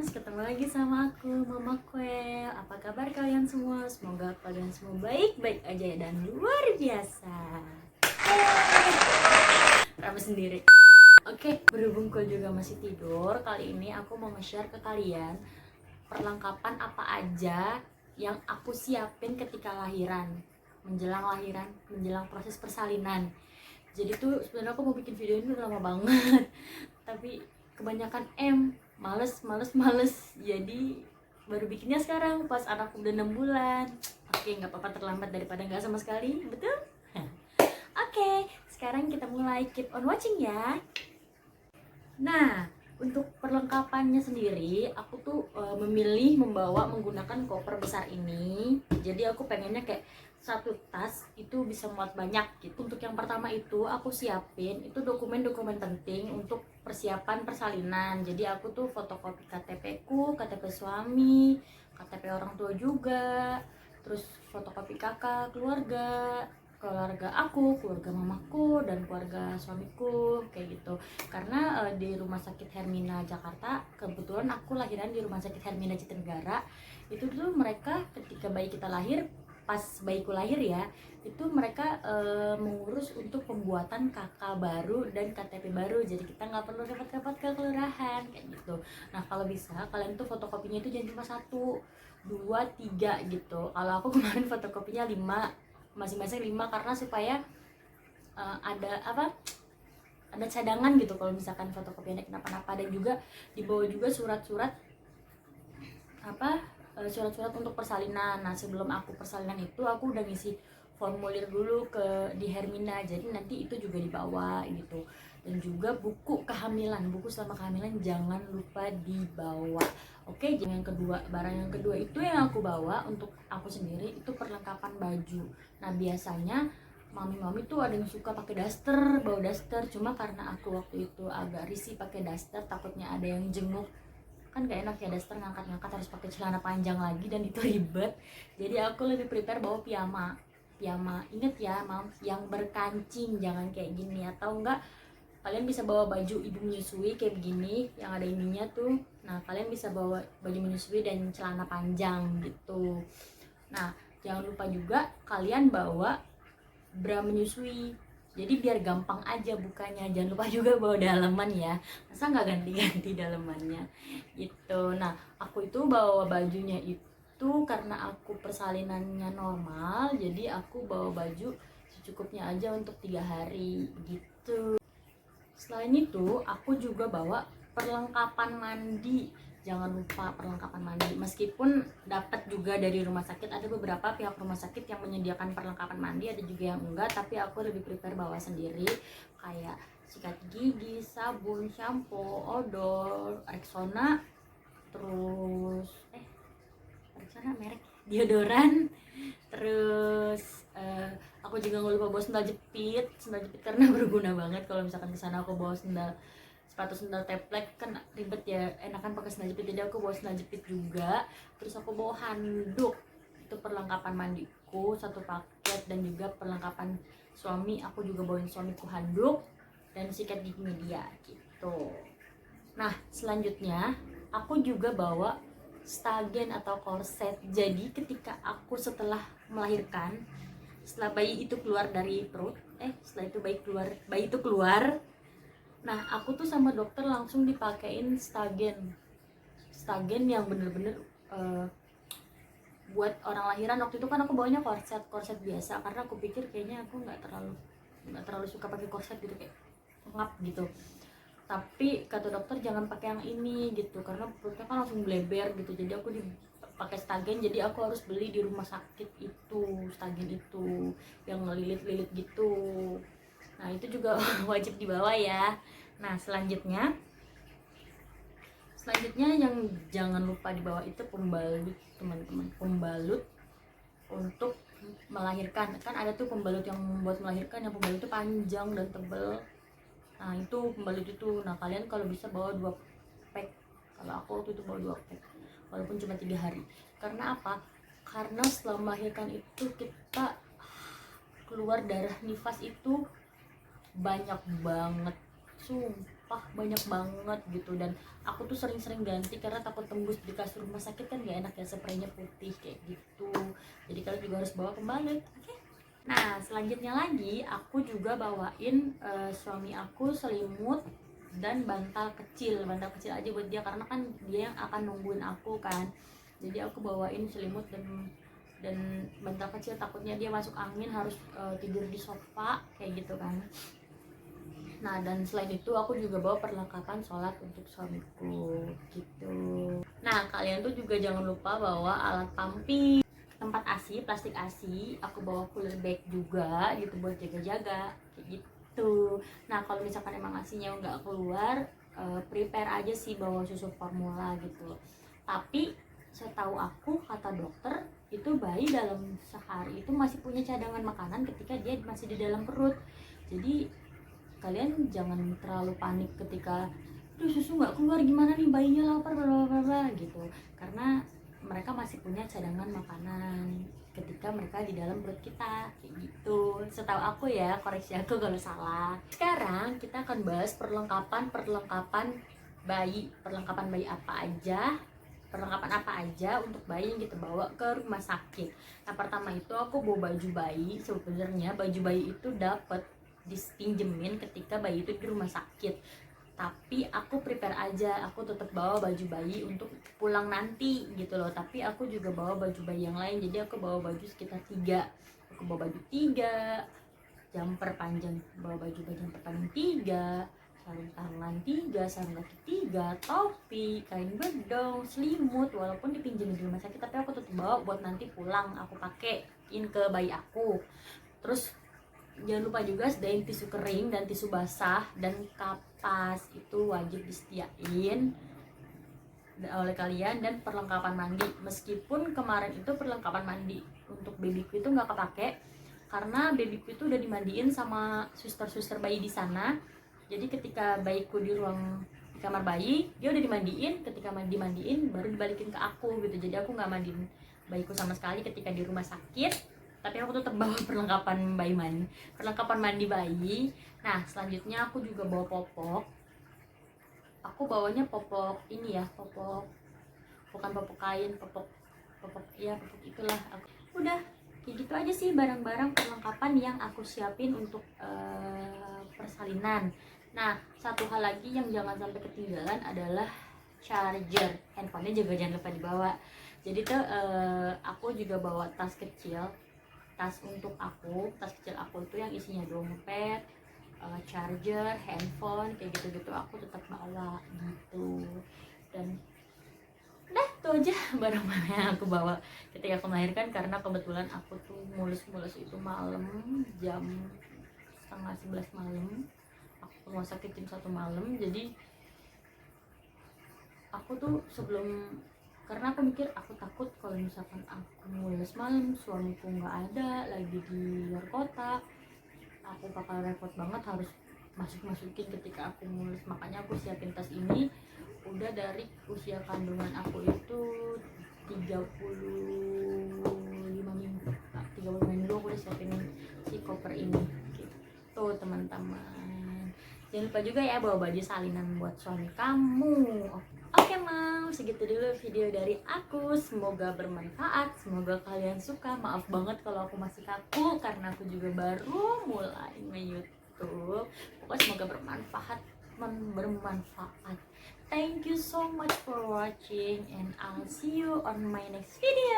Moms, ketemu lagi sama aku, Mama Kwel. Apa kabar kalian semua? Semoga kalian semua baik-baik aja ya, dan luar biasa. Rame sendiri. Oke, berhubung Kwel juga masih tidur, kali ini aku mau nge-share ke kalian perlengkapan apa aja yang aku siapin ketika lahiran, menjelang proses persalinan. Jadi tuh sebenarnya aku mau bikin video ini udah lama banget, tapi kebanyakan males, jadi baru bikinnya sekarang pas anakku udah 6 bulan. Oke, nggak apa-apa, terlambat daripada nggak sama sekali, betul? Oke, sekarang kita mulai, keep on watching ya. Nah, untuk perlengkapannya sendiri, aku tuh memilih menggunakan koper besar ini. Jadi aku pengennya kayak satu tas itu bisa muat banyak gitu. Untuk yang pertama itu aku siapin itu dokumen-dokumen penting untuk persiapan persalinan. Jadi aku tuh fotokopi KTP ku, KTP suami, KTP orang tua juga, terus fotokopi kakak, keluarga aku, keluarga mamaku, dan keluarga suamiku, kayak gitu. Karena di Rumah Sakit Hermina Jakarta, kebetulan aku lahiran di Rumah Sakit Hermina Jatinegara. Itu tuh mereka ketika bayi kita lahir, pas bayiku lahir ya, itu mereka mengurus untuk pembuatan KK baru dan KTP baru. Jadi kita nggak perlu repot-repot ke kelurahan kayak gitu. Nah, kalau bisa kalian tuh fotokopinya itu jangan cuma 1, 2, 3 gitu. Kalau aku kemarin fotokopinya 5, masing-masing 5, karena supaya ada cadangan gitu kalau misalkan fotokopiannya kenapa-napa. Dan juga dibawa juga surat-surat surat-surat untuk persalinan. Nah, sebelum aku persalinan itu aku udah ngisi formulir dulu di Hermina, jadi nanti itu juga dibawa gitu. Dan juga buku selama kehamilan jangan lupa dibawa. Oke, yang kedua, barang yang kedua itu yang aku bawa untuk aku sendiri itu perlengkapan baju. Nah, biasanya mami-mami tuh ada yang suka pakai daster, bawa daster. Cuma karena aku waktu itu agak risih pakai daster, takutnya ada yang jenguk, kan gak enak ya daster ngangkat-ngangkat, harus pakai celana panjang lagi dan itu ribet. Jadi aku lebih prepare bawa piyama. Inget ya Mams, yang berkancing, jangan kayak gini. Atau enggak, kalian bisa bawa baju ibu menyusui kayak begini yang ada ininya tuh. Nah, kalian bisa bawa baju menyusui dan celana panjang gitu. Nah, jangan lupa juga kalian bawa bra menyusui, jadi biar gampang aja bukanya. Jangan lupa juga bawa daleman ya, masa nggak ganti-ganti dalemannya gitu. Nah, aku itu bawa bajunya itu karena aku persalinannya normal, jadi aku bawa baju secukupnya aja untuk 3 hari gitu. Selain itu aku juga bawa perlengkapan mandi. Jangan lupa perlengkapan mandi. Meskipun dapat juga dari rumah sakit, ada beberapa pihak rumah sakit yang menyediakan perlengkapan mandi, ada juga yang enggak, tapi aku lebih prefer bawa sendiri. Kayak sikat gigi, sabun, shampoo, odol, Rexona, terus Rexona merek, deodoran, terus aku juga nggak lupa bawa sendal jepit karena berguna banget kalau misalkan kesana aku bawa sendal teplek, kan ribet ya, enakan pakai sendal jepit, jadi aku bawa sendal jepit juga. Terus aku bawa handuk, itu perlengkapan mandiku satu paket. Dan juga perlengkapan suami, aku juga bawain suamiku handuk dan sikat gigi media gitu. Nah, selanjutnya aku juga bawa stagen atau korset. Jadi ketika aku setelah melahirkan, setelah bayi itu keluar dari perut, setelah itu bayi itu keluar, nah aku tuh sama dokter langsung dipakein stagen yang bener-bener buat orang lahiran. Waktu itu kan aku bawanya korset biasa, karena aku pikir kayaknya aku nggak terlalu suka pakai korset gitu, kayak ngap gitu. Tapi kata dokter jangan pakai yang ini gitu, karena perutnya kan langsung bleber gitu. Jadi aku pakai stagen, jadi aku harus beli di rumah sakit itu stagen itu yang ngelilit-lilit gitu. Nah, itu juga wajib dibawa ya. Nah, selanjutnya yang jangan lupa dibawa itu pembalut, teman-teman. Pembalut untuk melahirkan. Kan ada tuh pembalut yang buat melahirkan, yang pembalut itu panjang dan tebal. Nah, itu pembalut itu. Nah, kalian kalau bisa bawa 2 pack. Kalau aku waktu itu bawa 2 pack, walaupun cuma 3 hari. Karena apa? Karena setelah melahirkan itu kita keluar darah nifas itu banyak banget, sampah banyak banget gitu, dan aku tuh sering-sering ganti karena takut tembus di kasur rumah sakit kan gak enak ya, spraynya putih kayak gitu. Jadi kalian juga harus bawa kembali, oke? Nah selanjutnya lagi aku juga bawain suami aku selimut dan bantal kecil aja buat dia, karena kan dia yang akan nungguin aku kan. Jadi aku bawain selimut dan bantal kecil, takutnya dia masuk angin harus tidur di sofa kayak gitu kan. Nah dan selain itu aku juga bawa perlengkapan sholat untuk suamiku gitu. Nah kalian tuh juga jangan lupa bawa alat pumping, tempat ASI, plastik ASI. Aku bawa cooler bag juga gitu buat jaga-jaga kayak gitu. Nah kalau misalkan emang ASInya nggak keluar, prepare aja sih bawa susu formula gitu. Tapi setahu aku kata dokter itu bayi dalam sehari itu masih punya cadangan makanan ketika dia masih di dalam perut. Jadi kalian jangan terlalu panik ketika aduh susu nggak keluar gimana nih, bayinya lapar bla bla bla gitu, karena mereka masih punya cadangan makanan ketika mereka di dalam perut kita kayak gitu. Setahu aku ya, koreksi aku kalau salah. Sekarang kita akan bahas perlengkapan bayi. Perlengkapan bayi apa aja untuk bayi yang kita bawa ke rumah sakit. Nah pertama itu aku bawa baju bayi. Sebenarnya baju bayi itu dapat dipinjemin ketika bayi itu di rumah sakit, tapi aku prepare aja, aku tetap bawa baju bayi untuk pulang nanti gitu loh. Tapi aku juga bawa baju bayi yang lain, jadi aku bawa baju sekitar 3. Aku bawa baju 3, jumper panjang, bawa baju jumper panjang 3, sarung tangan 3, sarung kaki 3, topi, kain bedong, selimut. Walaupun dipinjemin di rumah sakit, tapi aku tetap bawa buat nanti pulang aku pakein ke bayi aku. Terus jangan lupa juga sediain tisu kering dan tisu basah dan kapas, itu wajib disediain oleh kalian. Dan perlengkapan mandi, meskipun kemarin itu perlengkapan mandi untuk babyku itu nggak kepake karena babyku itu udah dimandiin sama suster bayi di sana. Jadi ketika bayiku di kamar bayi, dia udah dimandiin, ketika dimandiin baru dibalikin ke aku gitu. Jadi aku nggak mandiin bayiku sama sekali ketika di rumah sakit, tapi aku tetap bawa perlengkapan mandi bayi. Nah selanjutnya aku juga bawa popok. Aku bawanya popok ini ya, popok bukan popok kain, popok itulah. Udah kayak gitu aja sih barang-barang perlengkapan yang aku siapin untuk persalinan. Nah satu hal lagi yang jangan sampai ketinggalan adalah charger handphonenya, juga jangan lupa dibawa. Jadi tuh aku juga bawa tas kecil, tas kecil aku itu yang isinya dompet, charger, handphone kayak gitu-gitu aku tetap bawa gitu. Dan itu aja barang-barang yang aku bawa ketika aku melahirkan, karena kebetulan aku tuh mulus itu malam jam setengah 11 malam, aku ke rumah sakit jam 1 malam. Jadi aku tuh karena aku mikir, aku takut kalau misalkan aku mulus malam, suamiku nggak ada lagi di luar kota, aku bakal repot banget harus masukin ketika aku mulus. Makanya aku siapin tas ini udah dari usia kandungan aku itu 35 minggu. 35 minggu aku udah siapin si koper ini gitu teman-teman. Jangan lupa juga ya bawa baju salinan buat suami kamu. Oke mau segitu dulu video dari aku, semoga bermanfaat, semoga kalian suka. Maaf banget kalau aku masih kaku karena aku juga baru mulai nge-YouTube. Pokoknya semoga bermanfaat. Thank you so much for watching and I'll see you on my next video.